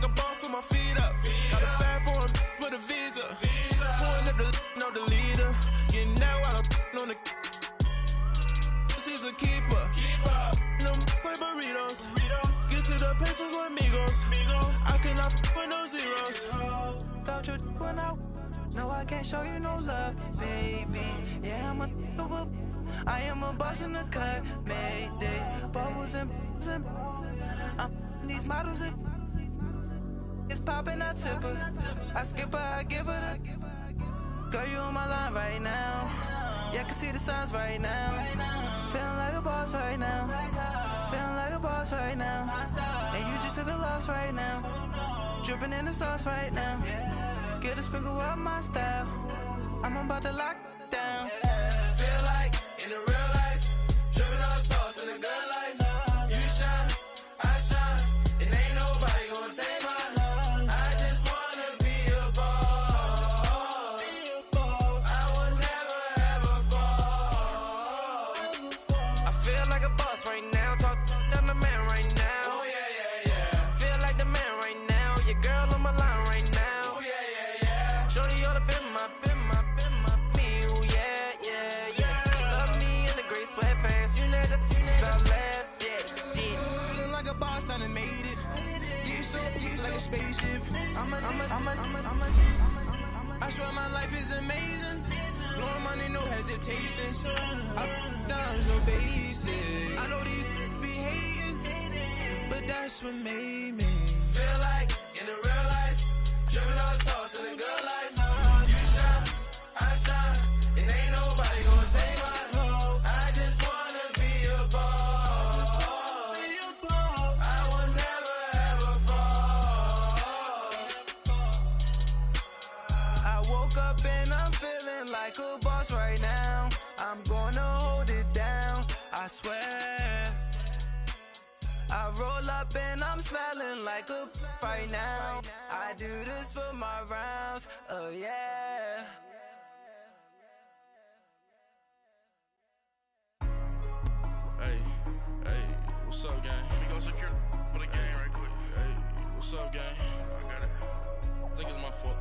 a boss with my feet up. Got a bag for him with a visa. Pulling up the know the leader. Getting out while I'm on the. She's a keeper. No play burritos. Get to the pesos with amigos. I cannot with no zeros. Don't you run out? No, I can't show you no love, baby. Yeah, I am a boss in the cut, Mayday. Bubbles and these models it's popping, I tip her. I skip her, I give her the. Girl, you on my line right now. Yeah, I can see the signs right now. Feeling like a boss right now. Feeling like a boss right now. And you just took a loss right now. Dripping in the sauce right now. Get a sprinkle up my style. I'm about to lock down. Feel like in the real life, dripping on sauce in the good life. You shine, I shine, and ain't nobody gonna take mine. I just wanna be a boss. I will never ever fall. I feel like a boss right now. Talk to the man right now. Oh yeah. Feel like the man right now. Your girl on my line right now. Oh yeah. Shorty oughta been my me. Ooh, yeah. Love me in the gray sweatpants. You never left, yeah. Feeling like a boss, I done made it. Get so like a spaceship. I swear my life is amazing. Blowing money, no hesitation. Up, down, no basic. I know these be hating, but that's what made me feel like in the real life, dripping on sauce in the good life. You shine, I shine, and ain't nobody gonna take mine. I just wanna be a boss. I will never ever fall. I woke up and I'm feeling like a boss right now. I'm gonna hold it down, I swear. I roll up and I'm smelling like a right now. I do this for my rounds, oh yeah. Hey, what's up, gang? Let me go secure for the game right quick. Hey, what's up, gang? I got it. I think it's my fault.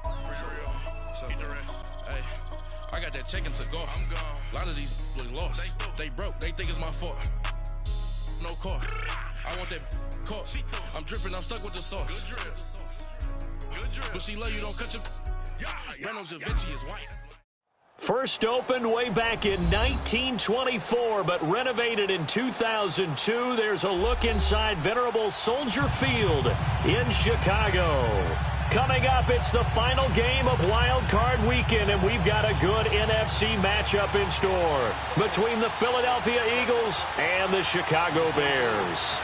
For real. What's up, Keep the rest. Hey, I got that chicken to go. I'm gone. A lot of these look lost. They broke. They think it's my fault. No car. I want that caught. I'm dripping. I'm stuck with the sauce. Good drip. But she love you. Don't cut your. Reynolds Da Vinci is white. First opened way back in 1924, but renovated in 2002. There's a look inside venerable Soldier Field in Chicago. Coming up, it's the final game of Wild Card Weekend, and we've got a good NFC matchup in store between the Philadelphia Eagles and the Chicago Bears.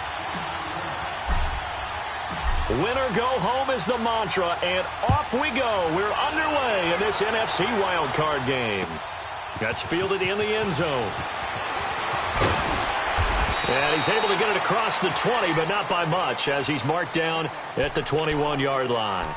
Winner go home is the mantra, and off we go. We're underway in this NFC wildcard game. That's fielded in the end zone. And he's able to get it across the 20, but not by much, as he's marked down at the 21-yard line.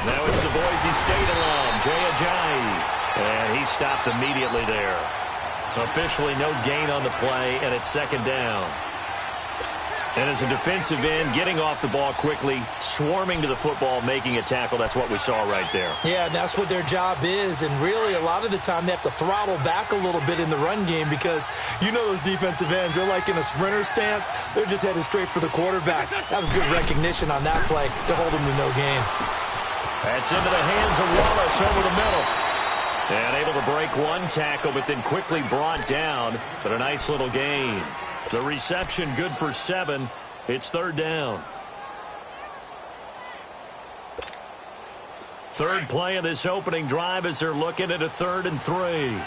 Now it's the Boise State alum, Jay Ajayi, and he's stopped immediately there. Officially no gain on the play, and it's second down. And as a defensive end, getting off the ball quickly, swarming to the football, making a tackle, that's what we saw right there. Yeah, that's what their job is, and really a lot of the time they have to throttle back a little bit in the run game because you know those defensive ends, they're like in a sprinter stance. They're just headed straight for the quarterback. That was good recognition on that play to hold them to no gain. That's into the hands of Wallace over the middle. And able to break one tackle, but then quickly brought down. But a nice little gain. The reception good for 7. It's third down. Third play of this opening drive as they're looking at a 3rd and 3. 81.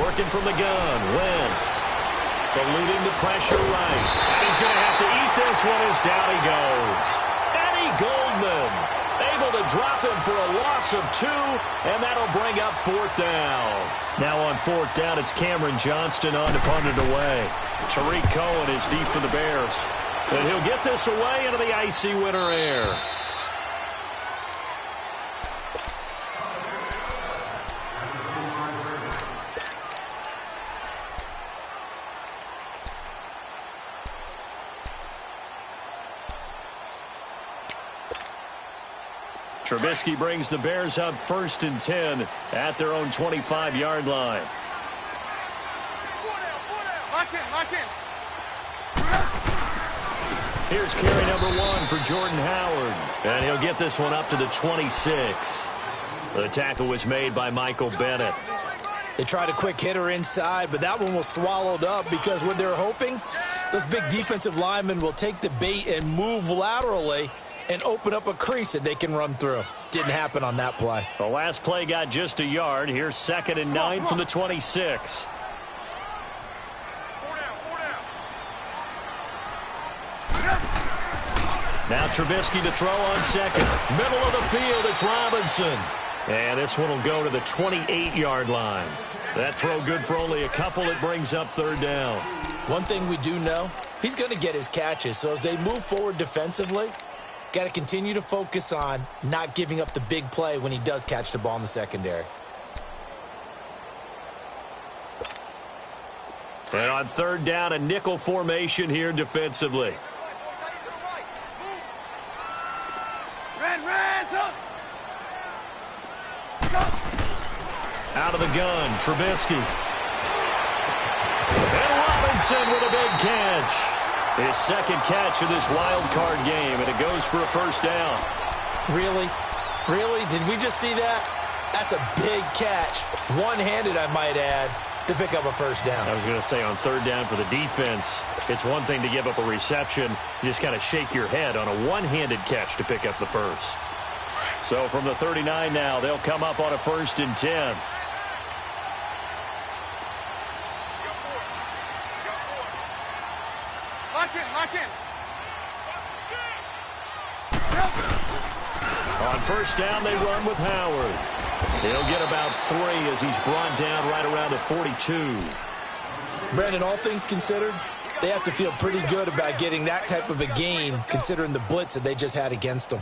Working from the gun, Wentz. Eluding the pressure right. this one is down he goes. Eddie Goldman able to drop him for a loss of 2, and that'll bring up 4th down. Now on 4th down, it's Cameron Johnston on to punt it away. Tariq Cohen is deep for the Bears. And he'll get this away into the icy winter air. Trubisky brings the Bears up 1st and 10 at their own 25-yard line. Lock in. Here's carry number 1 for Jordan Howard. And he'll get this one up to the 26. The tackle was made by Michael Bennett. They tried a quick hitter inside, but that one was swallowed up because what they're hoping, those big defensive linemen will take the bait and move laterally and open up a crease that they can run through. Didn't happen on that play. The last play got just a yard. Here's 2nd and 9 from the 26. Now Trubisky to throw on 2nd. Middle of the field, it's Robinson. And this one will go to the 28-yard line. That throw good for only a couple. It brings up 3rd down. One thing we do know, he's going to get his catches. So as they move forward defensively, got to continue to focus on not giving up the big play when he does catch the ball in the secondary. And on 3rd down, a nickel formation here defensively. Out of the gun, Trubisky. And Robinson with a big catch. His 2nd catch of this wild card game, and it goes for a 1st down. Really? Really? Did we just see that? That's a big catch. One-handed, I might add, to pick up a 1st down. I was going to say on 3rd down for the defense, it's one thing to give up a reception. You just kind of shake your head on a one-handed catch to pick up the 1st. So from the 39 now, they'll come up on a 1st and 10. Lock in. On 1st down, they run with Howard. He'll get about 3 as he's brought down right around the 42. Brandon, all things considered, they have to feel pretty good about getting that type of a gain considering the blitz that they just had against them.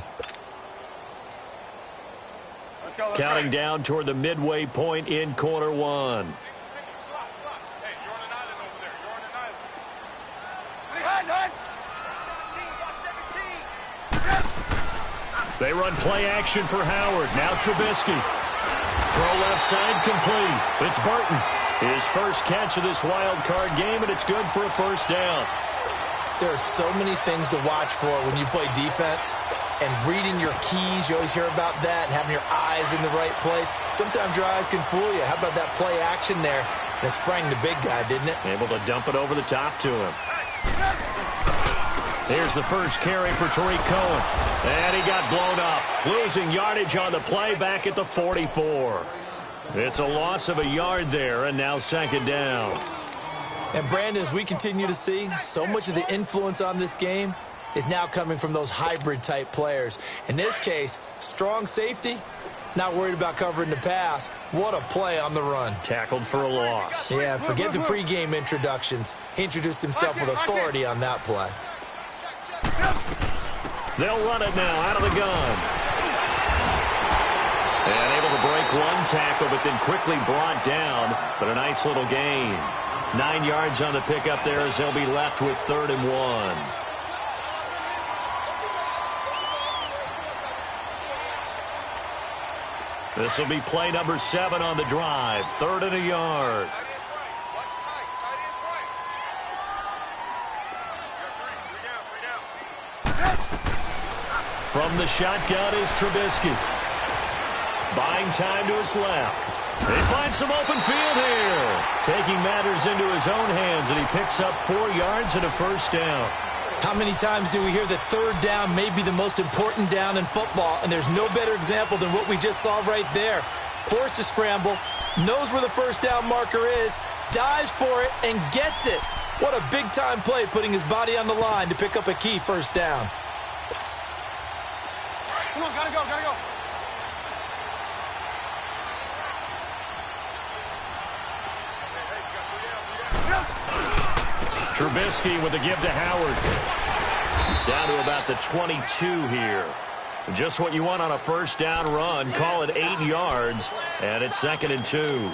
Counting down toward the midway point in quarter 1. They run play action for Howard. Now Trubisky. Throw left side complete. It's Burton. His 1st catch of this wild card game, and it's good for a 1st down. There are so many things to watch for when you play defense. And reading your keys, you always hear about that, and having your eyes in the right place. Sometimes your eyes can fool you. How about that play action there? And it sprang the big guy, didn't it? Able to dump it over the top to him. Here's the 1st carry for Tariq Cohen. And he got blown up. Losing yardage on the play back at the 44. It's a loss of a yard there, and now 2nd down. And Brandon, as we continue to see, so much of the influence on this game is now coming from those hybrid-type players. In this case, strong safety, not worried about covering the pass. What a play on the run. Tackled for a loss. Yeah, forget the pregame introductions. He introduced himself with authority on that play. They'll run it now out of the gun. And able to break one tackle, but then quickly brought down. But a nice little gain. 9 yards on the pickup there as they'll be left with 3rd and 1. This will be play number 7 on the drive. 3rd and a yard. From the shotgun is Trubisky. Buying time to his left. They find some open field here. Taking matters into his own hands, and he picks up 4 yards and a 1st down. How many times do we hear that 3rd down may be the most important down in football, and there's no better example than what we just saw right there. Forced to scramble, knows where the 1st down marker is, dives for it, and gets it. What a big-time play, putting his body on the line to pick up a key first down. Come on, gotta go, gotta go. Trubisky with the give to Howard. Down to about the 22 here. Just what you want on a first down run. Call it 8 yards, and it's 2nd and 2.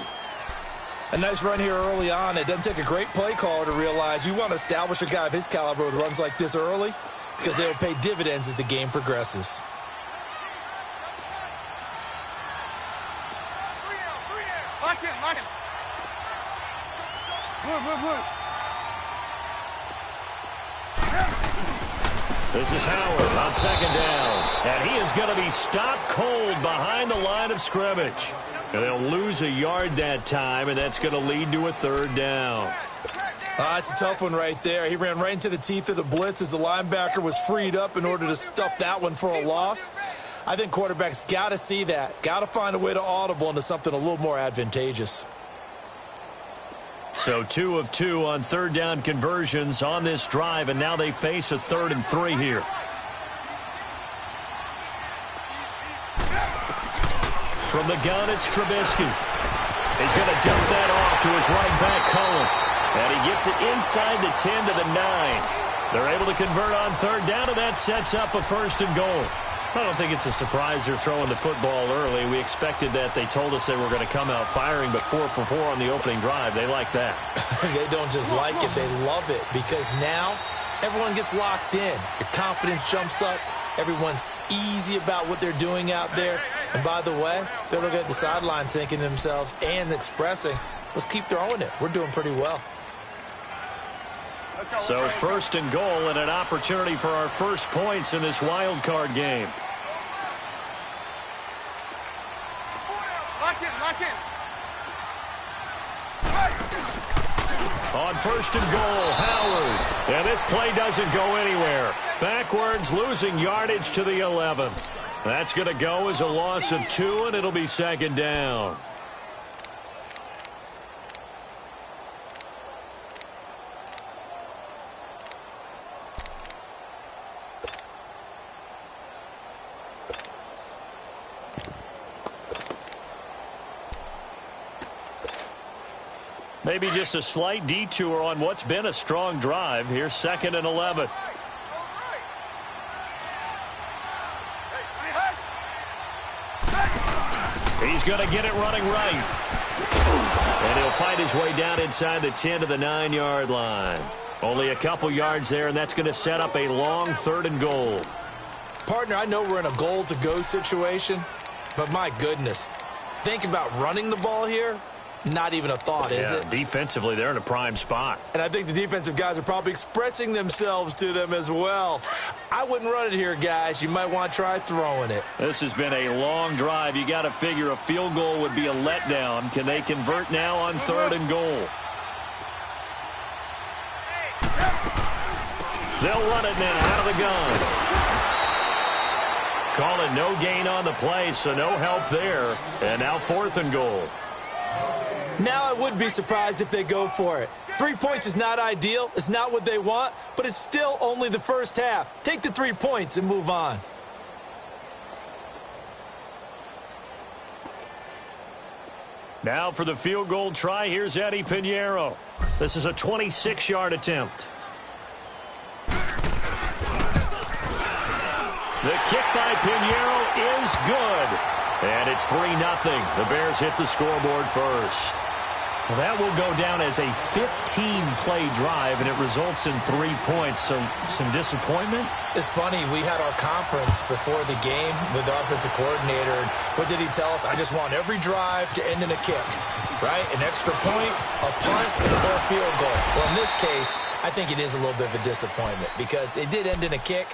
A nice run here early on. It doesn't take a great play caller to realize you want to establish a guy of his caliber with runs like this early because they will pay dividends as the game progresses. Lock in, lock in. Move. This is Howard on 2nd down, and he is going to be stopped cold behind the line of scrimmage. And they'll lose a yard that time, and that's going to lead to a 3rd down. It's a tough one right there. He ran right into the teeth of the blitz as the linebacker was freed up in order to stuff that one for a loss. I think quarterbacks got to see that, got to find a way to audible into something a little more advantageous. So 2 of 2 on 3rd down conversions on this drive, and now they face a 3rd and 3 here. From the gun, it's Trubisky. He's going to dump that off to his running back, Cullen. And he gets it inside the 10 to the 9. They're able to convert on 3rd down, and that sets up a 1st and goal. I don't think it's a surprise they're throwing the football early. We expected that. They told us they were going to come out firing, but 4 for 4 on the opening drive. They like that. They don't just like it, they love it, because now everyone gets locked in. Your confidence jumps up. Everyone's easy about what they're doing out there. And by the way, they're looking at the sideline thinking to themselves and expressing, let's keep throwing it. We're doing pretty well. So 1st and goal and an opportunity for our first points in this wild card game. Lock in. On 1st and goal, Howard. And this play doesn't go anywhere. Backwards, losing yardage to the 11. That's going to go as a loss of 2, and it'll be 2nd down. Maybe just a slight detour on what's been a strong drive. Here's 2nd and 11. He's going to get it running right. And he'll find his way down inside the 10 to the 9-yard line. Only a couple yards there, and that's going to set up a long 3rd and goal. Partner, I know we're in a goal-to-go situation, but my goodness, think about running the ball here. Not even a thought, is it? Defensively, they're in a prime spot. And I think the defensive guys are probably expressing themselves to them as well. I wouldn't run it here, guys. You might want to try throwing it. This has been a long drive. You got to figure a field goal would be a letdown. Can they convert now on 3rd and goal? They'll run it now out of the gun. Call it no gain on the play, so no help there. And now 4th and goal. Now I would be surprised if they go for it. 3 points is not ideal. It's not what they want, but it's still only the first half. Take the 3 points and move on. Now for the field goal try, here's Eddie Pinheiro. This is a 26-yard attempt. The kick by Pinheiro is good. And it's 3-0. The Bears hit the scoreboard first. Well, that will go down as a 15-play drive, and it results in 3 points. So some disappointment? It's funny. We had our conference before the game with the offensive coordinator. And what did he tell us? I just want every drive to end in a kick, right? An extra point, a punt, or a field goal. Well, in this case, I think it is a little bit of a disappointment because it did end in a kick,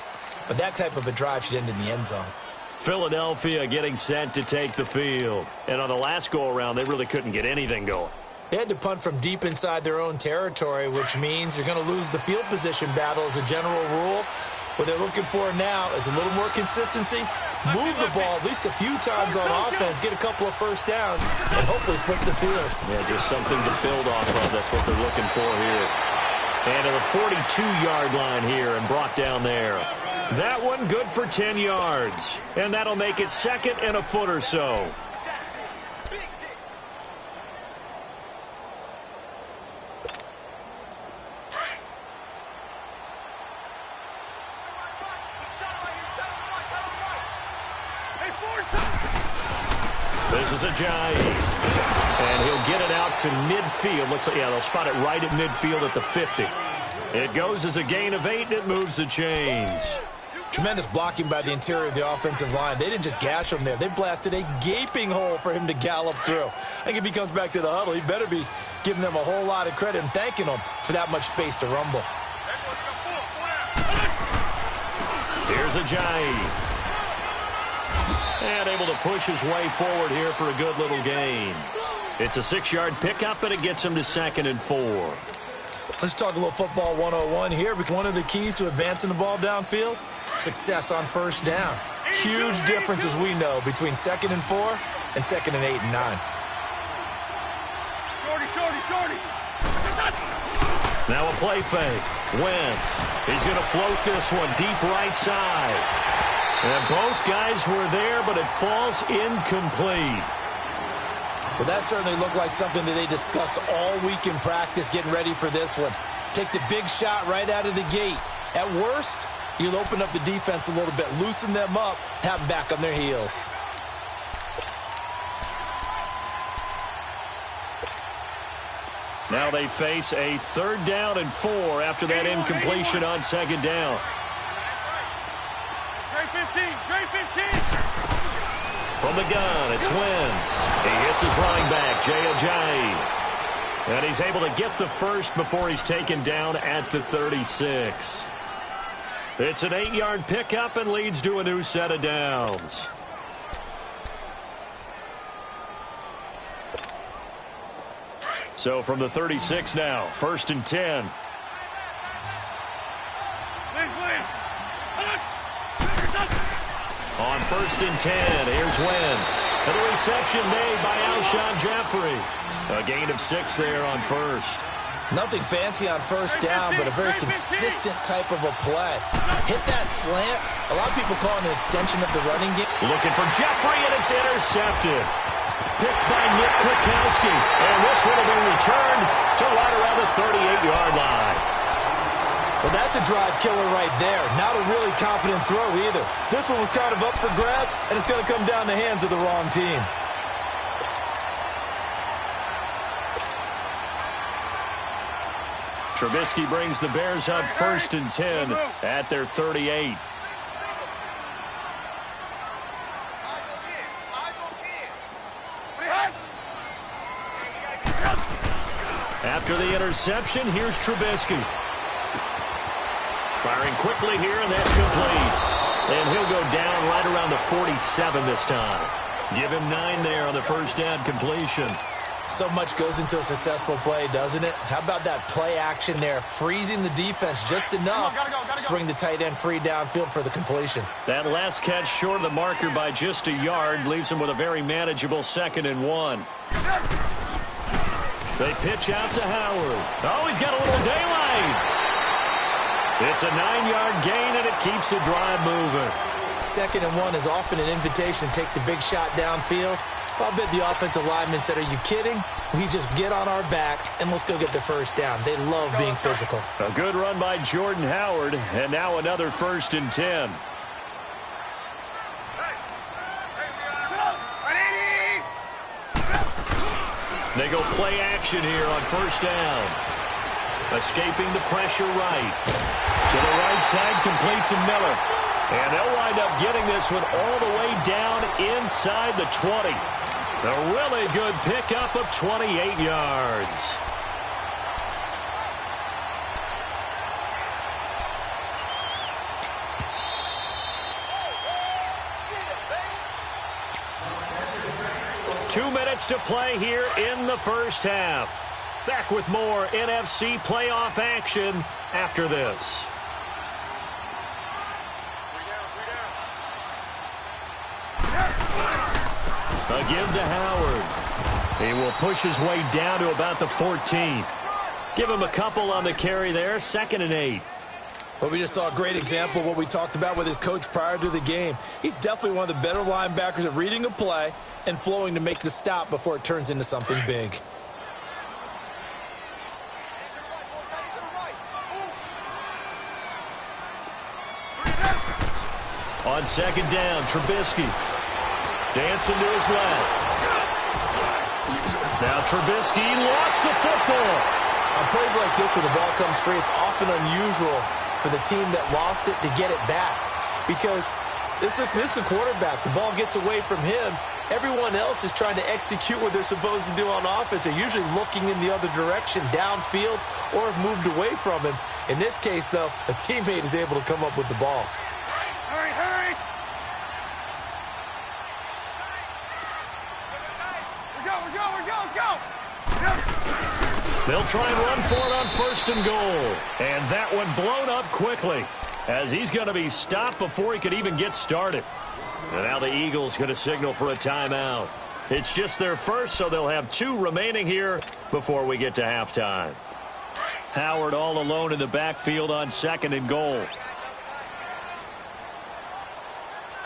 but that type of a drive should end in the end zone. Philadelphia getting set to take the field. And on the last go-around, they really couldn't get anything going. They had to punt from deep inside their own territory, which means you're going to lose the field position battle as a general rule. What they're looking for now is a little more consistency, move the ball at least a few times on offense, get a couple of first downs, and hopefully flip the field. Yeah, just something to build off of. That's what they're looking for here. And to the 42-yard line here and brought down there. That one good for 10 yards. And that'll make it second and a foot or so. This is Ajayi. And he'll get it out to midfield. Looks like, yeah, they'll spot it right at midfield at the 50. It goes as a gain of 8, and it moves the chains. Tremendous blocking by the interior of the offensive line. They didn't just gash him there. They blasted a gaping hole for him to gallop through. I think if he comes back to the huddle, he better be giving them a whole lot of credit and thanking them for that much space to rumble. Here's Ajayi. And able to push his way forward here for a good little gain. It's a 6-yard pickup, and it gets him to 2nd and 4. Let's talk a little football 101 here. One of the keys to advancing the ball downfield, success on first down. Huge difference, as we know, between 2nd and 4 and 2nd and 8 and 9. Shorty. Now a play fake. Wentz. He's going to float this one deep right side. And both guys were there, but it falls incomplete. Well, that certainly looked like something that they discussed all week in practice getting ready for this one. Take the big shot right out of the gate. At worst, you'll open up the defense a little bit, loosen them up, have them back on their heels. Now they face a 3rd down and 4 after that incompletion on 2nd down. Straight 15. From the gun, it's Wentz. He hits his running back, Jay Ajayi. And he's able to get the first before he's taken down at the 36. It's an 8-yard pickup and leads to a new set of downs. So from the 36 now, 1st and 10. On 1st and 10, here's Wentz. And a reception made by Alshon Jeffrey. A gain of 6 there on 1st. Nothing fancy on 1st down, but a very consistent type of a play. Hit that slant. A lot of people call it an extension of the running game. Looking for Jeffrey, and it's intercepted. Picked by Nick Kwiatkowski. And this one will be returned to right around the 38-yard line. Well, that's a drive killer right there. Not a really confident throw either. This one was kind of up for grabs, and it's going to come down the hands of the wrong team. Trubisky brings the Bears up 1st and 10 at their 38. After the interception, here's Trubisky. Firing quickly here, and that's complete. And he'll go down right around the 47 this time. Give him 9 there on the 1st down completion. So much goes into a successful play, doesn't it? How about that play action there? Freezing the defense just enough to bring the tight end free downfield for the completion. That last catch short of the marker by just a yard leaves him with a very manageable 2nd and 1. They pitch out to Howard. Oh, he's got a little daylight. It's a 9-yard gain, and it keeps the drive moving. 2nd and 1 is often an invitation to take the big shot downfield. I'll bet the offensive lineman said, "Are you kidding? We just get on our backs, and let's go get the 1st down." They love being physical. A good run by Jordan Howard, and now another 1st and 10. They go play action here on 1st down. Escaping the pressure right. To the right side, complete to Miller. And they'll wind up getting this one all the way down inside the 20. A really good pickup of 28 yards. Two minutes to play here in the 1st half. Back with more NFC playoff action after this. A give to Howard. He will push his way down to about the 14. Give him a couple on the carry there, 2nd and 8. Well, we just saw a great example of what we talked about with his coach prior to the game. He's definitely one of the better linebackers at reading a play and flowing to make the stop before it turns into something big. On 2nd down, Trubisky dancing to his left. Now Trubisky lost the football. On plays like this where the ball comes free, it's often unusual for the team that lost it to get it back because this is the quarterback. The ball gets away from him. Everyone else is trying to execute what they're supposed to do on offense. They're usually looking in the other direction, downfield, or have moved away from him. In this case, though, a teammate is able to come up with the ball. Hurry, hurry! Go! They'll try and run for it on 1st and goal. And that one blown up quickly as he's going to be stopped before he could even get started. And now the Eagles going to signal for a timeout. It's just their first, so they'll have 2 remaining here before we get to halftime. Howard all alone in the backfield on 2nd and goal. Hey,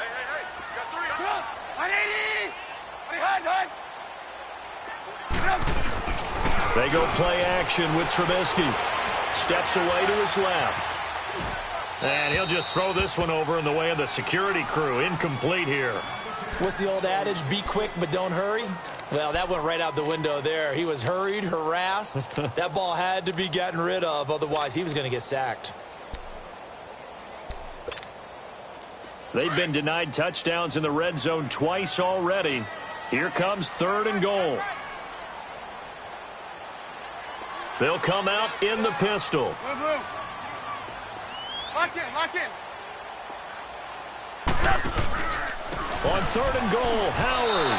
you got 3. Go! 180! They go play action with Trubisky. Steps away to his left. And he'll just throw this one over in the way of the security crew. Incomplete here. What's the old adage? Be quick, but don't hurry. Well, that went right out the window there. He was hurried, harassed. That ball had to be gotten rid of. Otherwise, he was going to get sacked. They've been denied touchdowns in the red zone twice already. Here comes 3rd and goal. They'll come out in the pistol. Blue. Lock in. On 3rd and goal, Howard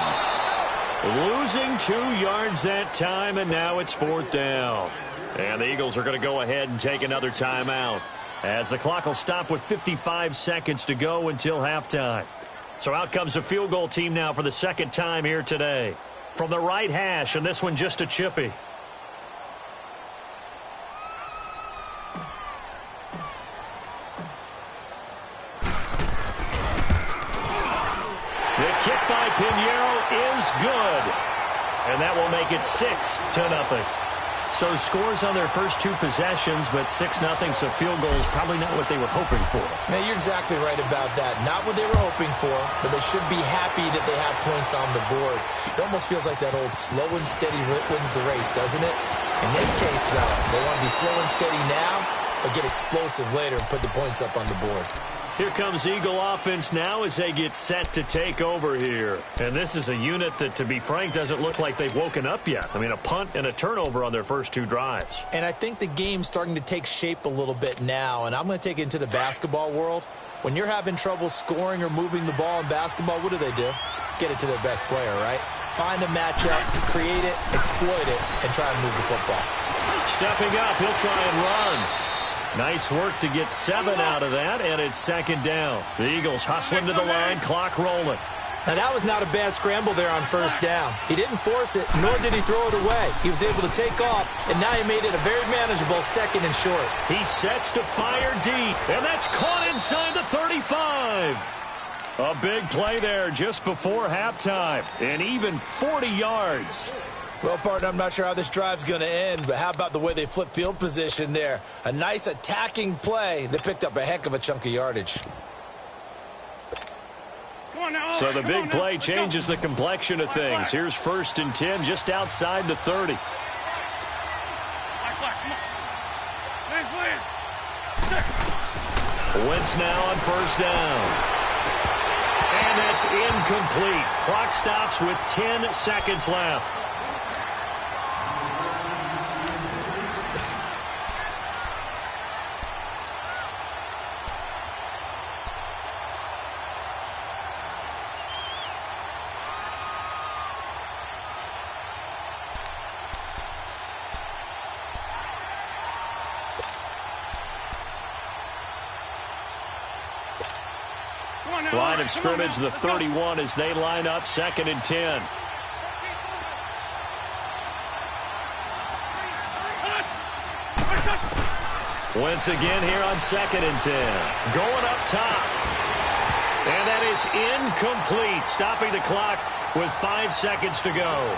losing 2 yards that time, and now it's 4th down. And the Eagles are going to go ahead and take another timeout as the clock will stop with 55 seconds to go until halftime. So out comes a field goal team now for the 2nd time here today. From the right hash, and this one just a chippy. The kick by Pinheiro is good. And that will make it 6-0. So scores on their first 2 possessions, but 6-0, so field goal is probably not what they were hoping for. Man, you're exactly right about that. Not what they were hoping for, but they should be happy that they have points on the board. It almost feels like that old slow and steady wins the race, doesn't it? In this case, though, they want to be slow and steady now, but get explosive later and put the points up on the board. Here comes Eagle offense now as they get set to take over here. And this is a unit that, to be frank, doesn't look like they've woken up yet. I mean, a punt and a turnover on their first 2 drives. And I think the game's starting to take shape a little bit now, and I'm going to take it into the basketball world. When you're having trouble scoring or moving the ball in basketball, what do? Get it to their best player, right? Find a matchup, create it, exploit it, and try and move the football. Stepping up, he'll try and run. Nice work to get 7 out of that, and it's 2nd down. The Eagles hustling to the line, clock rolling. Now, that was not a bad scramble there on 1st down. He didn't force it, nor did he throw it away. He was able to take off, and now he made it a very manageable 2nd and short. He sets to fire deep, and that's caught inside the 35. A big play there just before halftime, and even 40 yards. Well, partner, I'm not sure how this drive's going to end, but how about the way they flip field position there? A nice attacking play that picked up a heck of a chunk of yardage. So the big play changes the complexion of things. Here's 1st and 10 just outside the 30. Wentz now on 1st down. And that's incomplete. Clock stops with 10 seconds left. Line of scrimmage, the 31 as they line up 2nd and 10. Once again here on 2nd and 10. Going up top. And that is incomplete. Stopping the clock with 5 seconds to go.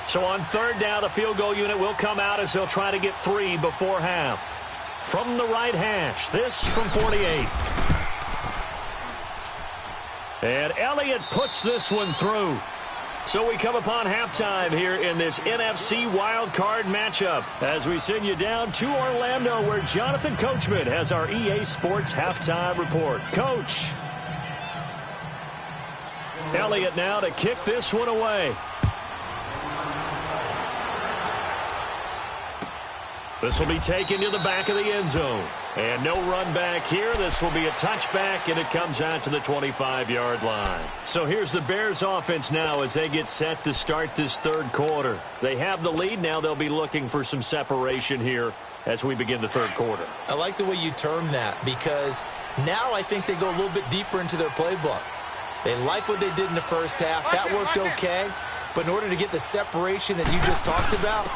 So on 3rd down, the field goal unit will come out as they'll try to get 3 before half. From the right hash, this from 48. And Elliott puts this one through. So we come upon halftime here in this NFC wildcard matchup as we send you down to Orlando where Jonathan Coachman has our EA Sports halftime report. Coach. Elliott now to kick this one away. This will be taken to the back of the end zone. And no run back here. This will be a touchback, and it comes out to the 25-yard line. So here's the Bears offense now as they get set to start this 3rd quarter. They have the lead. Now they'll be looking for some separation here as we begin the 3rd quarter. I like the way you term that because now I think they go a little bit deeper into their playbook. They like what they did in the first half. That worked okay. But in order to get the separation that you just talked about,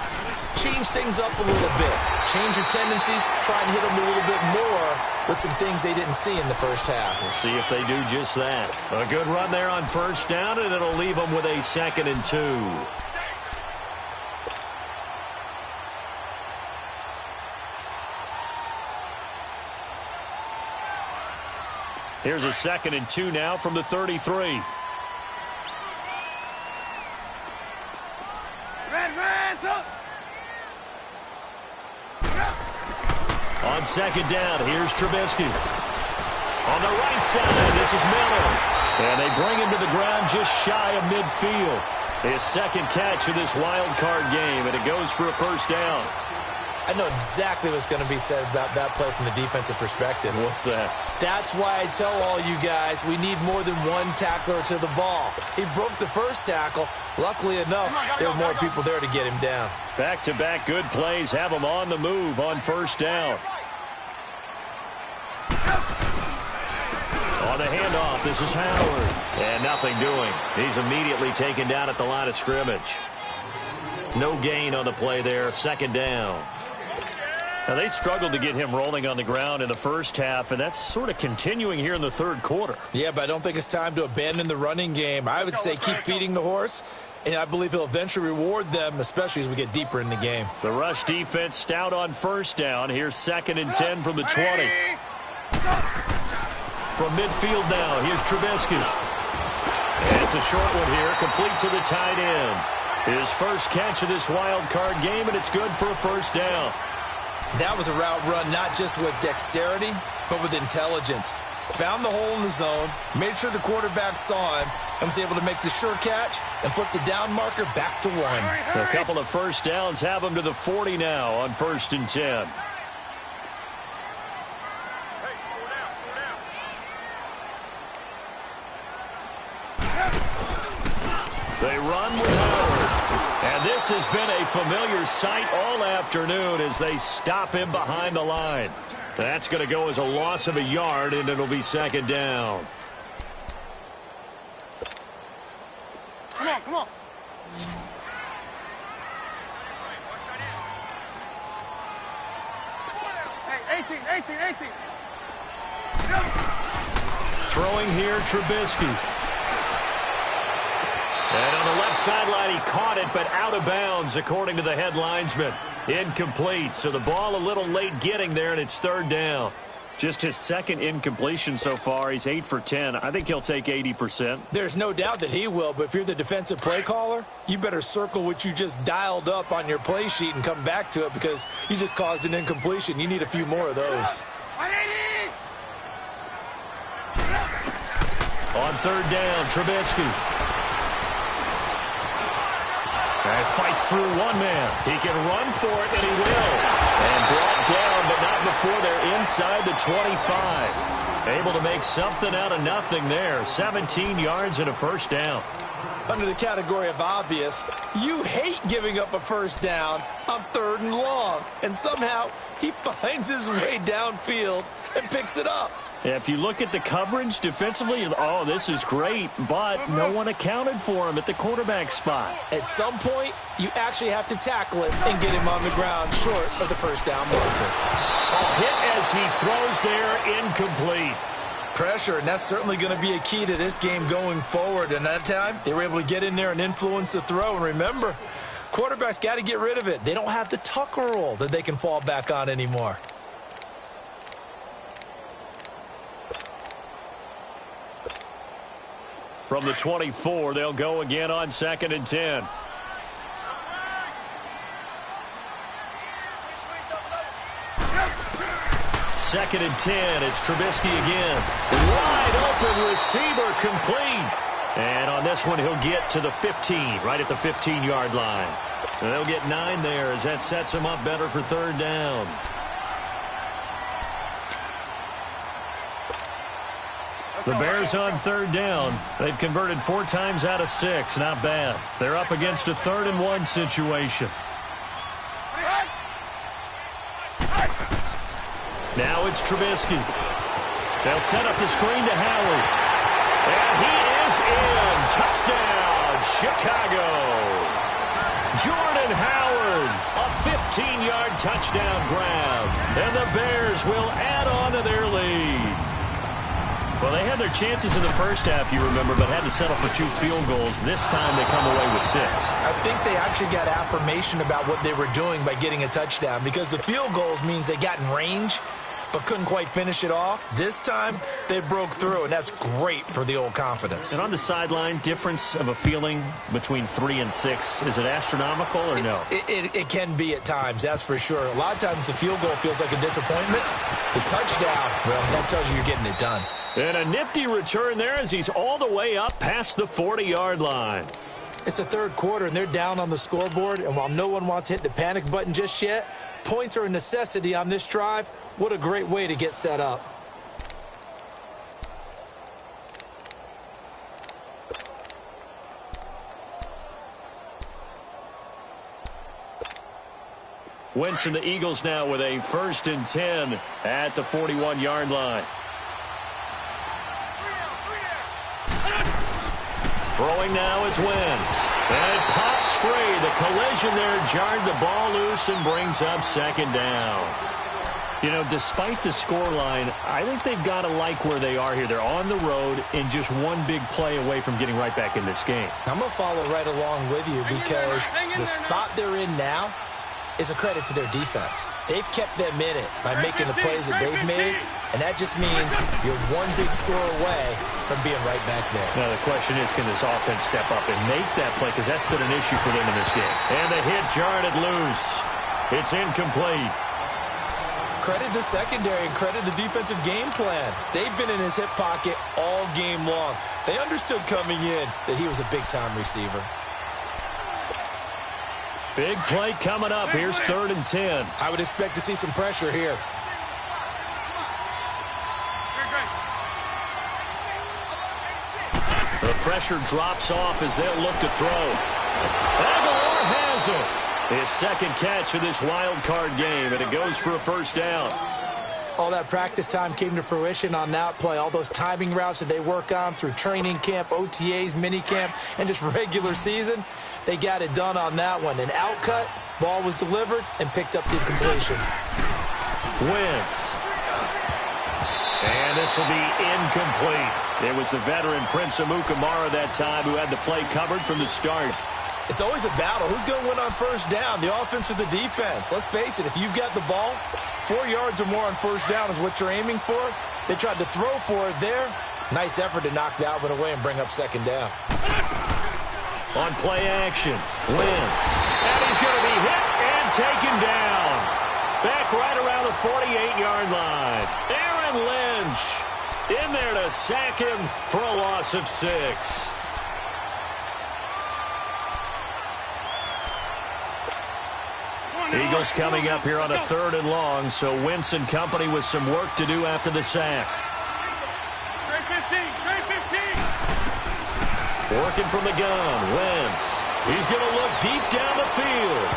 change things up a little bit. Change your tendencies. Try and hit them a little bit more with some things they didn't see in the first half. We'll see if they do just that. A good run there on 1st down, and it'll leave them with a 2nd and 2. Here's a 2nd and 2 now from the 33. On 2nd down, here's Trubisky. On the right side, this is Miller. And they bring him to the ground just shy of midfield. His 2nd catch of this wild card game, and it goes for a 1st down. I know exactly what's going to be said about that play from the defensive perspective. What's that? That's why I tell all you guys we need more than one tackler to the ball. He broke the first tackle. Luckily enough, there were more people there to get him down. Back-to-back good plays have him on the move on 1st down. On the handoff, this is Howard. And nothing doing. He's immediately taken down at the line of scrimmage. No gain on the play there, 2nd down. Now, they struggled to get him rolling on the ground in the first half, and that's sort of continuing here in the 3rd quarter. Yeah, but I don't think it's time to abandon the running game. I would say keep feeding the horse, and I believe he'll eventually reward them, especially as we get deeper in the game. The rush defense stout on 1st down. Here's 2nd and 10 from the 20. From midfield now, here's Trubisky. And it's a short one here, complete to the tight end. His first catch of this wild card game, and it's good for a 1st down. That was a route run not just with dexterity, but with intelligence. Found the hole in the zone, made sure the quarterback saw him, and was able to make the sure catch and flip the down marker back to 1. A couple of 1st downs have him to the 40 now on 1st and 10. They run with Howard. And this has been a familiar sight all afternoon as they stop him behind the line. That's going to go as a loss of a yard, and it'll be 2nd down. Come on, come on. Hey, 18. Throwing here, Trubisky. And on the left sideline, he caught it, but out of bounds, according to the head linesman. Incomplete, so the ball a little late getting there, and it's 3rd down. Just his 2nd incompletion so far. He's 8 for 10. I think he'll take 80%. There's no doubt that he will, but if you're the defensive play caller, you better circle what you just dialed up on your play sheet and come back to it because you just caused an incompletion. You need a few more of those. On 3rd down, Trubisky. And fights through one man. He can run for it, and he will. And brought down, but not before they're inside the 25. Able to make something out of nothing there. 17 yards and a 1st down. Under the category of obvious, you hate giving up a 1st down on 3rd and long. And somehow he finds his way downfield and picks it up. If you look at the coverage defensively, oh, this is great, but no one accounted for him at the quarterback spot. At some point, you actually have to tackle it and get him on the ground short of the first down marker. A hit as he throws there, incomplete. Pressure, and that's certainly going to be a key to this game going forward. And that time, they were able to get in there and influence the throw. And remember, quarterbacks got to get rid of it. They don't have the tuck roll that they can fall back on anymore. From the 24, they'll go again on 2nd and 10. Second and 10, it's Trubisky again. Wide open receiver, complete. And on this one, he'll get to the 15, right at the 15-yard line. And they'll get 9 there as that sets him up better for 3rd down. The Bears on 3rd down. They've converted 4 times out of 6. Not bad. They're up against a 3rd and 1 situation. Now it's Trubisky. They'll set up the screen to Howard. And he is in. Touchdown, Chicago. Jordan Howard, a 15-yard touchdown grab. And the Bears will add on to their lead. Well, they had their chances in the first half, you remember, but had to settle for 2 field goals. This time they come away with 6. I think they actually got affirmation about what they were doing by getting a touchdown, because the field goals means they got in range but couldn't quite finish it off. This time, they broke through, and that's great for the old confidence. And on the sideline, difference of a feeling between 3 and 6, is it astronomical or no? It can be at times, that's for sure. A lot of times the field goal feels like a disappointment. The touchdown, well, that tells you you're getting it done. And a nifty return there as he's all the way up past the 40-yard line. It's the 3rd quarter, and they're down on the scoreboard, and while no one wants to hit the panic button just yet, points are a necessity on this drive. What a great way to get set up. Wentz and the Eagles now with a 1st and 10 at the 41-yard line. Throwing now is Wentz. And it pops free. The collision there jarred the ball loose and brings up 2nd down. You know, despite the scoreline, I think they've got to like where they are here. They're on the road and just one big play away from getting right back in this game. I'm going to follow right along with you because the spot they're in now is a credit to their defense. They've kept them in it by making the plays that they've made, and that just means you're one big score away from being right back there. Now, the question is, can this offense step up and make that play? Because that's been an issue for them in this game. And the hit jarred it loose. It's incomplete. Credit the secondary and credit the defensive game plan. They've been in his hip pocket all game long. They understood coming in that he was a big-time receiver. Big play coming up. Here's 3rd and 10. I would expect to see some pressure here. The pressure drops off as they'll look to throw. Aguilar has it. His 2nd catch of this wild card game, and it goes for a 1st down. All that practice time came to fruition on that play. All those timing routes that they work on through training camp, OTAs, minicamp, and just regular season, they got it done on that one. An outcut, ball was delivered, and picked up the completion. Wentz. And this will be incomplete. It was the veteran Prince Amukamara that time who had the play covered from the start. It's always a battle. Who's going to win on 1st down, the offense or the defense? Let's face it, if you've got the ball, 4 yards or more on 1st down is what you're aiming for. They tried to throw for it there. Nice effort to knock that one away and bring up 2nd down. On play action, Wentz. And he's going to be hit and taken down. Back right around the 48-yard line. Aaron Lynch in there to sack him for a loss of 6. Eagles coming up here on a 3rd and long, so Wentz and company with some work to do after the sack. Working from the gun, Wentz. He's going to look deep down the field.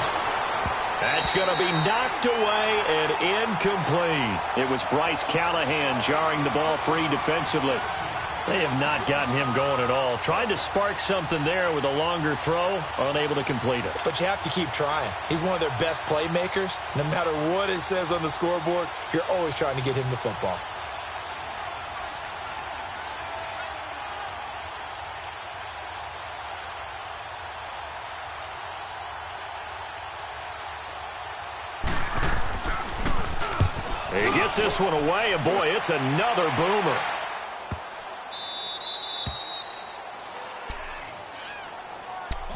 That's going to be knocked away and incomplete. It was Bryce Callahan jarring the ball free defensively. They have not gotten him going at all. Tried to spark something there with a longer throw, unable to complete it. But you have to keep trying. He's one of their best playmakers. No matter what it says on the scoreboard, you're always trying to get him the football. He gets this one away, and boy, it's another boomer.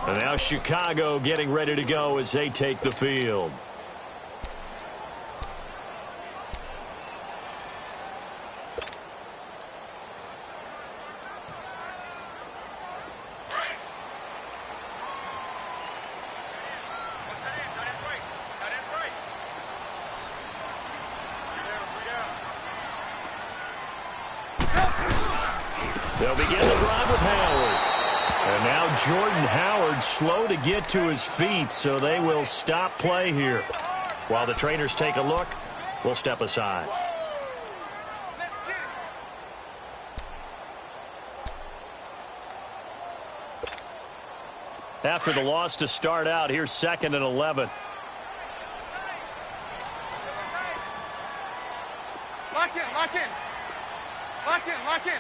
And now Chicago getting ready to go as they take the field. They'll begin the drive with Howard. And now Jordan Howard slow to get to his feet, so they will stop play here. While the trainers take a look, we'll step aside. After the loss to start out, here's 2nd and 11. Lock in, lock in. Lock in, lock in.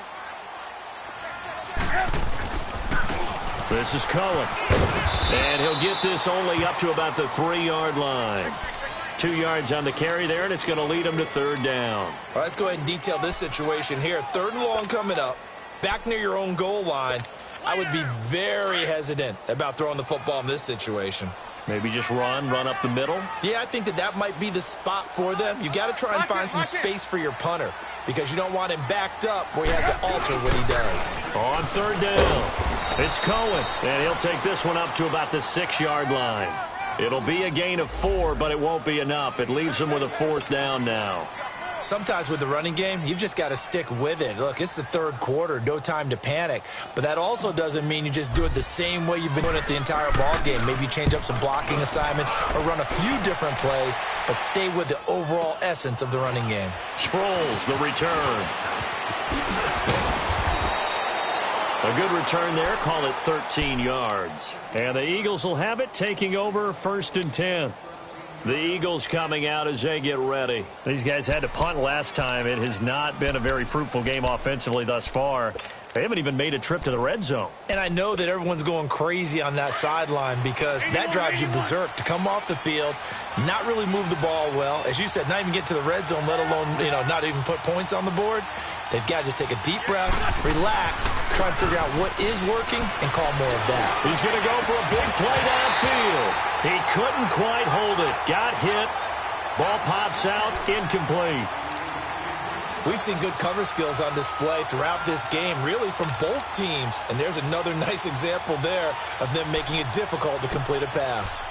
This is Cohen. And he'll get this only up to about the 3-yard line. 2 yards on the carry there, and it's going to lead him to 3rd down. All right, let's go ahead and detail this situation here. 3rd and long coming up. Back near your own goal line. I would be very hesitant about throwing the football in this situation. Maybe just run up the middle? Yeah, I think that might be the spot for them. You got to try and find some space for your punter because you don't want him backed up where he has to alter what he does. On 3rd down, it's Cohen, and he'll take this one up to about the 6-yard line. It'll be a gain of 4, but it won't be enough. It leaves him with a 4th down now. Sometimes with the running game, you've just got to stick with it. Look, it's the 3rd quarter, no time to panic. But that also doesn't mean you just do it the same way you've been doing it the entire ball game. Maybe you change up some blocking assignments or run a few different plays, but stay with the overall essence of the running game. Sproles, the return. A good return there, call it 13 yards. And the Eagles will have it, taking over 1st and 10. The Eagles coming out as they get ready. These guys had to punt last time. It has not been a very fruitful game offensively thus far. They haven't even made a trip to the red zone. And I know that everyone's going crazy on that sideline because that drives you berserk to come off the field, not really move the ball well. As you said, not even get to the red zone, let alone, not even put points on the board. They've got to just take a deep breath, relax, try and figure out what is working, and call more of that. He's going to go for a big play downfield. He couldn't quite hold it. Got hit. Ball pops out. Incomplete. We've seen good cover skills on display throughout this game, really from both teams. And there's another nice example there of them making it difficult to complete a pass.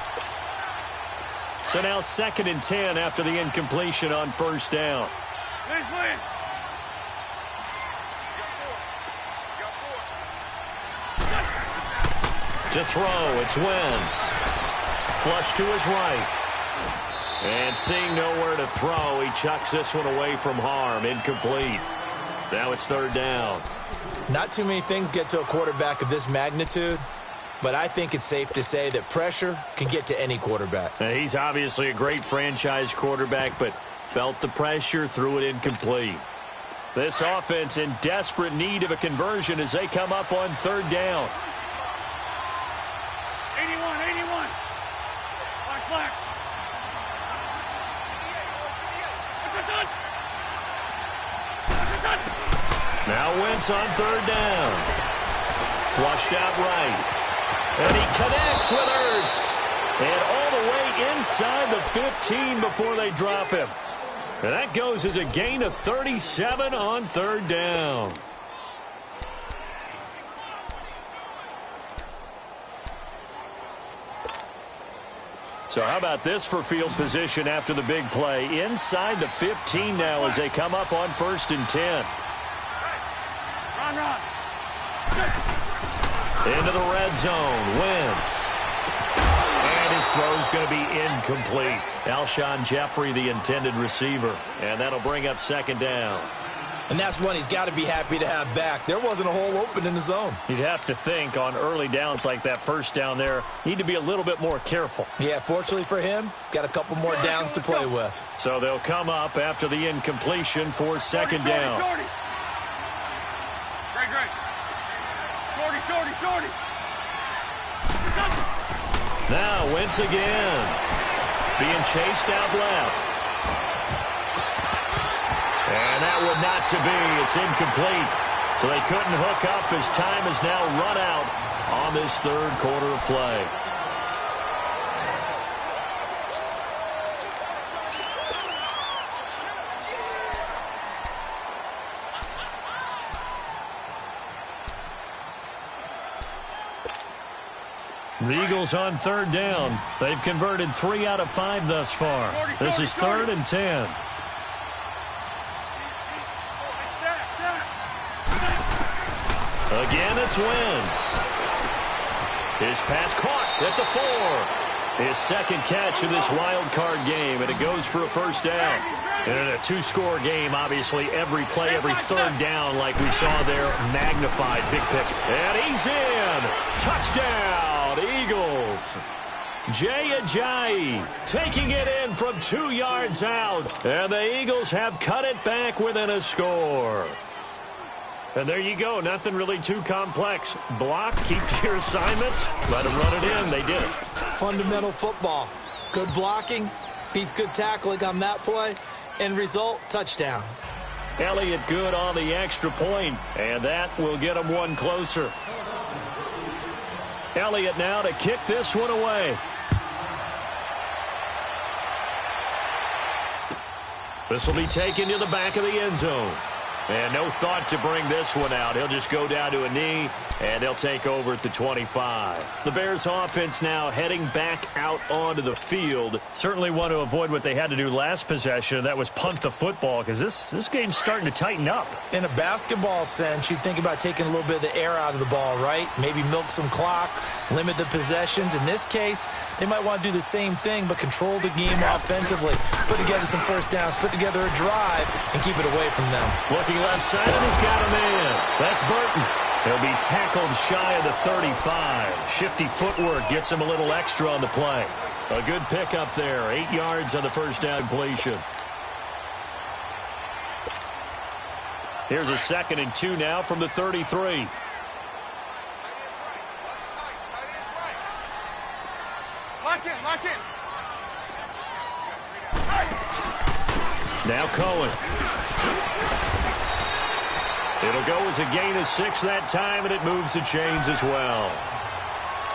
So now 2nd and 10 after the incompletion on 1st down. To throw, it's Wentz. Flush to his right. And seeing nowhere to throw, he chucks this one away from harm. Incomplete. Now it's 3rd down. Not too many things get to a quarterback of this magnitude, but I think it's safe to say that pressure can get to any quarterback. Now, he's obviously a great franchise quarterback, but felt the pressure, threw it incomplete. This offense in desperate need of a conversion as they come up on 3rd down. 81. Black. Now Wentz on 3rd down. Flushed out right. And he connects with Ertz. And all the way inside the 15 before they drop him. And that goes as a gain of 37 on 3rd down. So how about this for field position after the big play? Inside the 15 now as they come up on 1st and 10. Run. Into the red zone. Wentz. And His throw's going to be incomplete. Alshon Jeffrey, the intended receiver. And that'll bring up second down. And that's one he's got to be happy to have back. There wasn't a hole open in the zone. You'd have to think on early downs like that first down there, need to be a little bit more careful. Yeah, fortunately for him, got a couple more downs to play with. So they'll come up after the incompletion for second down. Great. Shorty. Now Wentz again. Being chased out left. And that would not to be. It's incomplete. So they couldn't hook up as time is now run out on this third quarter of play. The Eagles on third down. They've converted 3 out of 5 thus far. This is 3rd and 10. Again, it's Wentz. His pass caught at the 4. His second catch of this wild card game, and it goes for a first down. And in a 2-score game, obviously, every play, every third down, like we saw there, magnified. Big pick. And he's in. Touchdown, Eagles. Jay Ajayi taking it in from 2 yards out. And the Eagles have cut it back within a score. And there you go. Nothing really too complex. Block, keep to your assignments, let them run it in. They did it. Fundamental football. Good blocking, beats good tackling on that play. End result, touchdown. Elliott good on the extra point, and that will get them one closer. Elliott now to kick this one away. This will be taken to the back of the end zone. And no thought to bring this one out. He'll just go down to a knee, and they'll take over at the 25. The Bears offense now heading back out onto the field. Certainly want to avoid what they had to do last possession, and that was punt the football, because this game's starting to tighten up. In a basketball sense, you think about taking a little bit of the air out of the ball, right? Maybe milk some clock, limit the possessions. In this case, they might want to do the same thing, but control the game offensively. Put together some first downs, put together a drive, and keep it away from them. Looking left side, and he's got a man. That's Burton. He'll be tackled shy of the 35. Shifty footwork gets him a little extra on the play. A good pickup there. 8 yards on the first down completion. Here's a 2nd and 2 now from the 33. Lock in. Now Cohen. It'll go as a gain of 6 that time, and it moves the chains as well.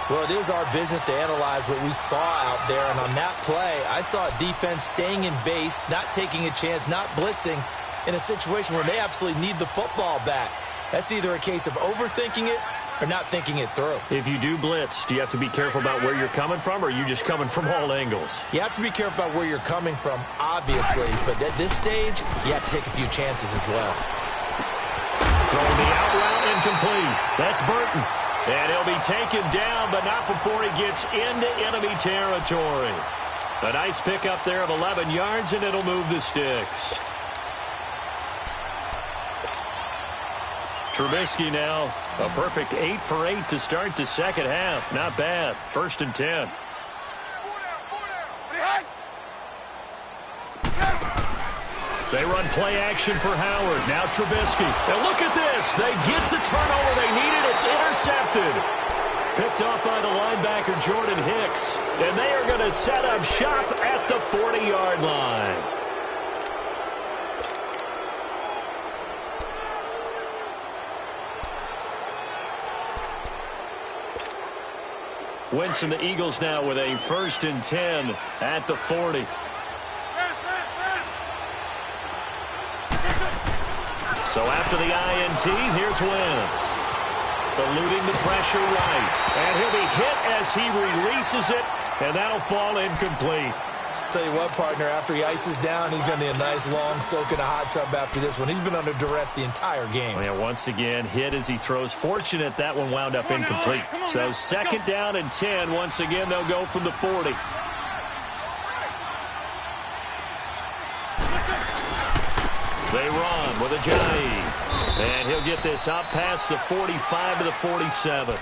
Well, it is our business to analyze what we saw out there, and on that play, I saw a defense staying in base, not taking a chance, not blitzing, in a situation where they absolutely need the football back. That's either a case of overthinking it or not thinking it through. If you do blitz, do you have to be careful about where you're coming from, or are you just coming from all angles? You have to be careful about where you're coming from, obviously, but at this stage, you have to take a few chances as well. Throwing the out route incomplete. That's Burton. And he'll be taken down, but not before he gets into enemy territory. A nice pickup there of 11 yards, and it'll move the sticks. Trubisky now, a perfect 8 for 8 to start the second half. Not bad. 1st and 10. They run play action for Howard. Now Trubisky. And look at this. They get the turnover they needed. It's intercepted. Picked up by the linebacker Jordan Hicks. And they are going to set up shop at the 40-yard line. Wentz and the Eagles now with a 1st and 10 at the 40. So after the INT, here's Wentz. Eluding the pressure right. And he'll be hit as he releases it, and that'll fall incomplete. tell you what, partner, after he ices down, he's going to need a nice long soak in a hot tub after this one. He's been under duress the entire game. Yeah, once again, hit as he throws. Fortunate that one wound up incomplete. So second down and 10. Once again, they'll go from the 40. They run with Ajayi. And he'll get this up past the 45 to the 47.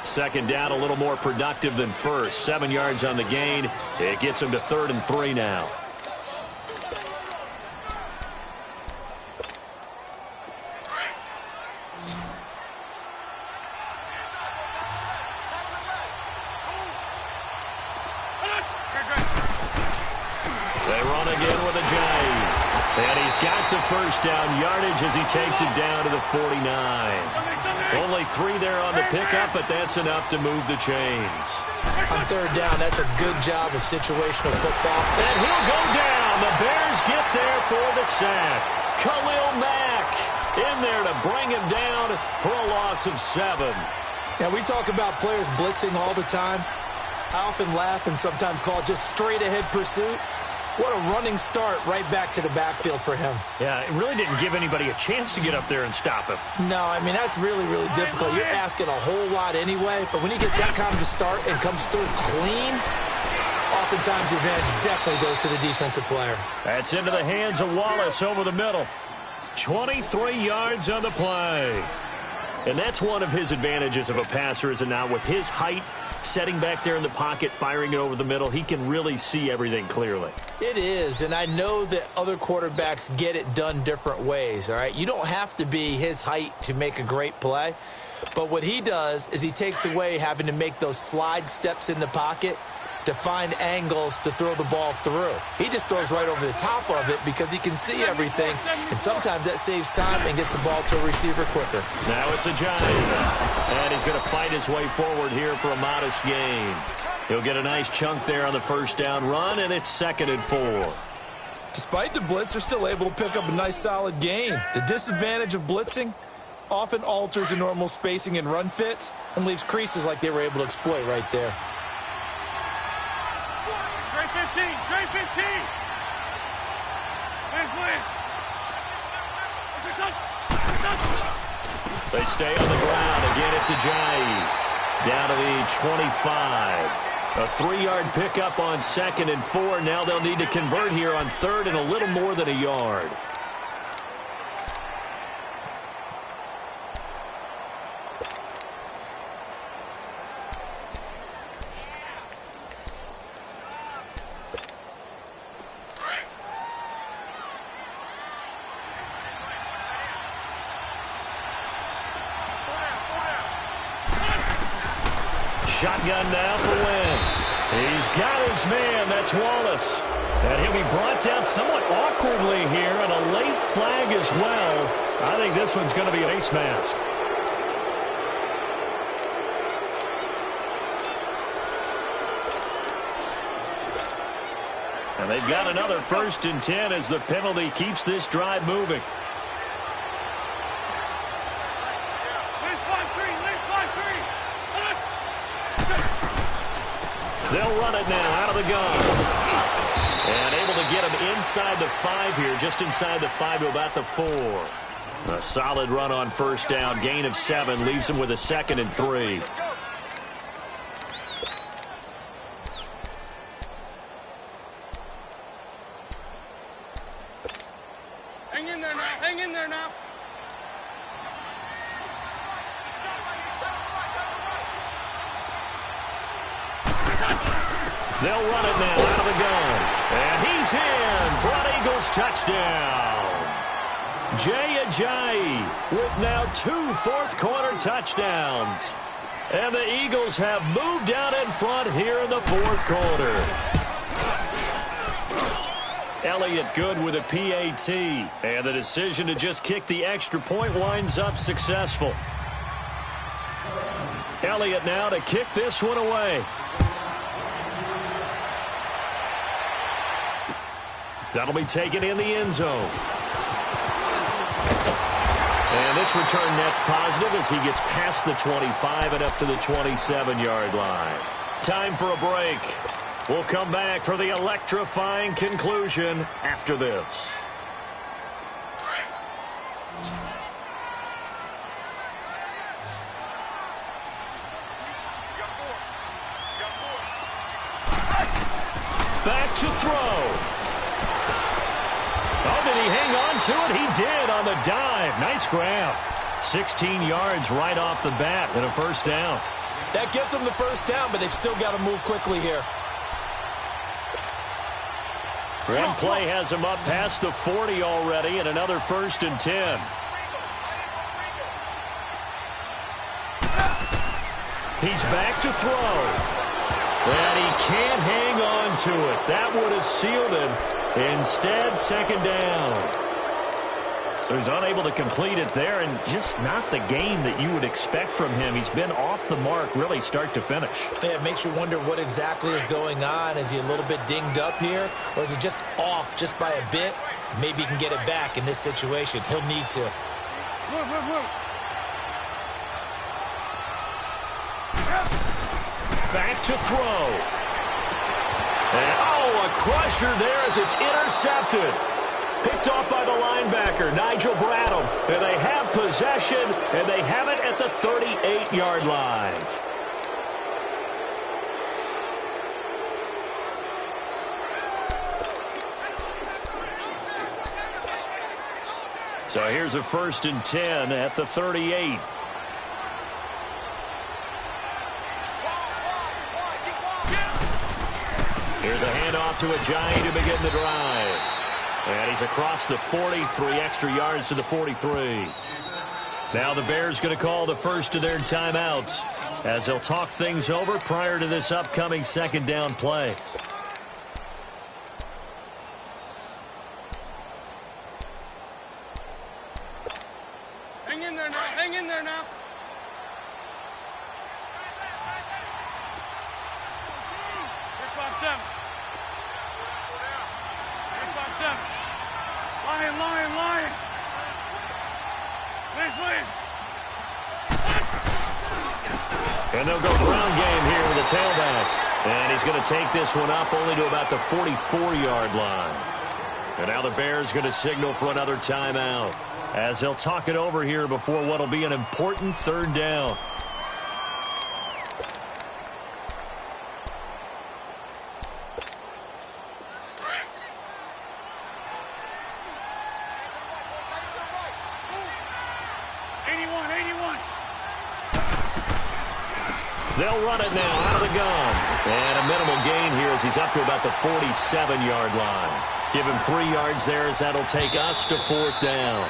Second down, a little more productive than first. 7 yards on the gain. It gets him to 3rd and 3 now. They run again with Ajayi. And he's got the first down yardage as he takes it down to the 49. Only 3 there on the pickup, but that's enough to move the chains. On 3rd down, that's a good job of situational football. And he'll go down. The Bears get there for the sack. Khalil Mack in there to bring him down for a loss of 7. Now, we talk about players blitzing all the time. I often laugh and sometimes call it just straight-ahead pursuit. What a running start right back to the backfield for him. Yeah, it really didn't give anybody a chance to get up there and stop him. No, I mean, that's really, really difficult. You're asking a whole lot anyway, but when he gets that kind of a start and comes through clean, oftentimes the advantage definitely goes to the defensive player. That's into the hands of Wallace over the middle. 23 yards on the play. And that's one of his advantages of a passer, is it not? With his height, setting back there in the pocket, firing it over the middle, he can really see everything clearly. It is, and I know that other quarterbacks get it done different ways, all right? You don't have to be his height to make a great play, but what he does is he takes away having to make those slide steps in the pocket to find angles to throw the ball through. He just throws right over the top of it because he can see everything, and sometimes that saves time and gets the ball to a receiver quicker. Now it's Ajayi, and he's going to fight his way forward here for a modest gain. He'll get a nice chunk there on the first down run, and it's 2nd and 4. Despite the blitz, they're still able to pick up a nice solid gain. The disadvantage of blitzing often alters the normal spacing and run fits and leaves creases like they were able to exploit right there. Trey 15. They stay on the ground. Again, it's Ajayi. Down to the 25. A 3-yard pickup on 2nd and 4. Now they'll need to convert here on 3rd and a little more than a yard. Shotgun now for Wentz. He's got his man. That's Wallace. And he'll be brought down somewhat awkwardly here, and a late flag as well. I think this one's going to be an face mask. And they've got another 1st and 10 as the penalty keeps this drive moving. They'll run it now out of the gun. And able to get him inside the 5 here, just inside the 5 to about the 4. A solid run on first down, gain of 7, leaves him with a 2nd and 3. Hang in there now. Hang in there now. They'll run it now out of the gun. And he's in for an Eagles touchdown. Jay Ajayi with now 2 fourth-quarter touchdowns. And the Eagles have moved out in front here in the 4th quarter. Elliott good with a PAT. And the decision to just kick the extra point winds up successful. Elliott now to kick this one away. That'll be taken in the end zone. And this return net's positive as he gets past the 25 and up to the 27-yard line. Time for a break. We'll come back for the electrifying conclusion after this. Back to throw. Oh, did he hang on to it? He did on the dive. Nice grab. 16 yards right off the bat and a first down. That gets them the first down, but they've still got to move quickly here. Run play has him up past the 40 already and another 1st and 10. He's back to throw. And he can't hang on to it. That would have sealed him. Instead, 2nd down. So he's unable to complete it there, and just not the game that you would expect from him. He's been off the mark really start to finish. Yeah, it makes you wonder what exactly is going on. Is he a little bit dinged up here, or is he just off just by a bit? Maybe he can get it back in this situation. He'll need to. Back to throw. And, oh, a crusher there as it's intercepted. Picked off by the linebacker, Nigel Bradham. And they have possession, and they have it at the 38-yard line. So here's a 1st and 10 at the 38. Here's a handoff to Ajayi to begin the drive. And he's across the 40, 3 extra yards to the 43. Now the Bears going to call the first of their timeouts as they'll talk things over prior to this upcoming 2nd down play. Hang in there now. Hang in there now. Lion. Please. And they'll go ground game here with the tailback. And he's going to take this one up only to about the 44-yard line. And now the Bears going to signal for another timeout as they'll talk it over here before what will be an important 3rd down. They'll run it now out of the gun. And a minimal gain here as he's up to about the 47-yard line. Give him 3 yards there as that'll take us to 4th down.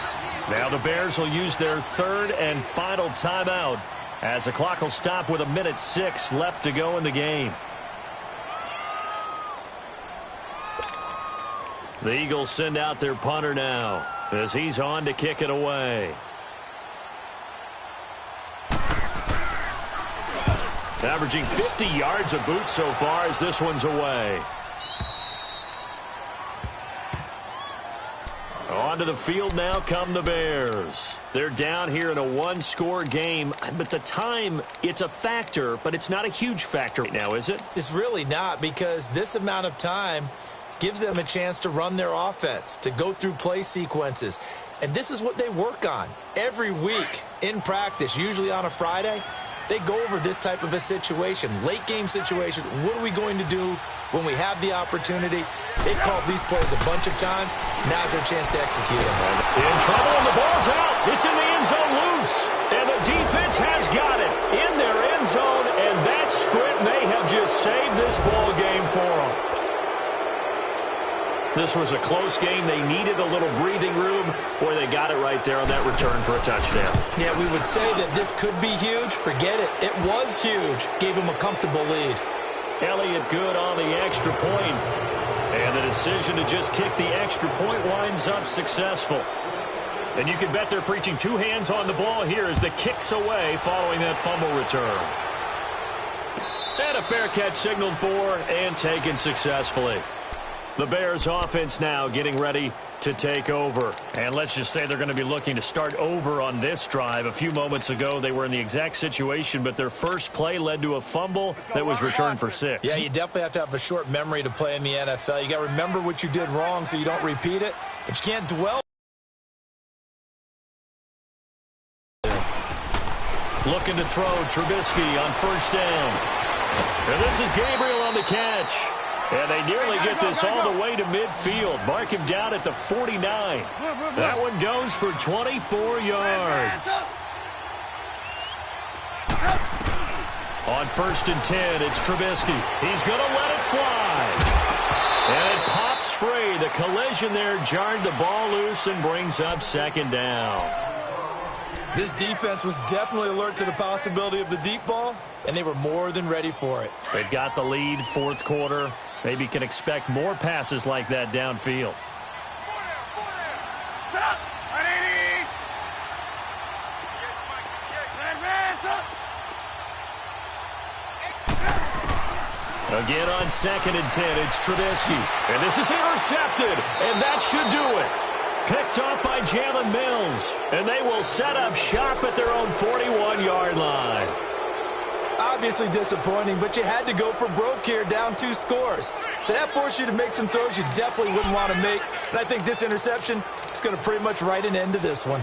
Now the Bears will use their 3rd and final timeout as the clock will stop with 1:06 left to go in the game. The Eagles send out their punter now as he's on to kick it away. Averaging 50 yards a boot so far as this one's away. Onto the field now come the Bears. They're down here in a 1-score game, but the time, it's a factor, but it's not a huge factor right now, is it? It's really not, because this amount of time gives them a chance to run their offense, to go through play sequences. And this is what they work on every week in practice, usually on a Friday. They go over this type of a situation, late game situation. What are we going to do when we have the opportunity? They've called these plays a bunch of times. Now's their chance to execute them. In trouble, and the ball's out. It's in the end zone loose. And the defense has got it in their end zone, and that strip may have just saved this ball game for them. This was a close game. They needed a little breathing room, or they got it right there on that return for a touchdown. Yeah, we would say that this could be huge. Forget it. It was huge. Gave them a comfortable lead. Elliott good on the extra point. And the decision to just kick the extra point winds up successful. And you can bet they're preaching 2 hands on the ball here as the kick's away following that fumble return. And a fair catch signaled for and taken successfully. The Bears offense now getting ready to take over. And let's just say they're going to be looking to start over on this drive. A few moments ago, they were in the exact situation, but their first play led to a fumble that was returned for 6. Yeah, you definitely have to have a short memory to play in the NFL. You got to remember what you did wrong so you don't repeat it, but you can't dwell. Looking to throw Trubisky on first down. And this is Gabriel on the catch. And they nearly get this all the way to midfield. Mark him down at the 49. That one goes for 24 yards. On first and 10, it's Trubisky. He's going to let it fly. And it pops free. The collision there jarred the ball loose and brings up second down. This defense was definitely alert to the possibility of the deep ball, and they were more than ready for it. They've got the lead, fourth quarter. Maybe can expect more passes like that downfield. Again on second and 10, it's Trubisky. And this is intercepted, and that should do it. Picked off by Jalen Mills, and they will set up shop at their own 41-yard line. Obviously disappointing, but you had to go for broke here, down 2 scores. So that forced you to make some throws you definitely wouldn't want to make. And I think this interception is going to pretty much write an end to this one.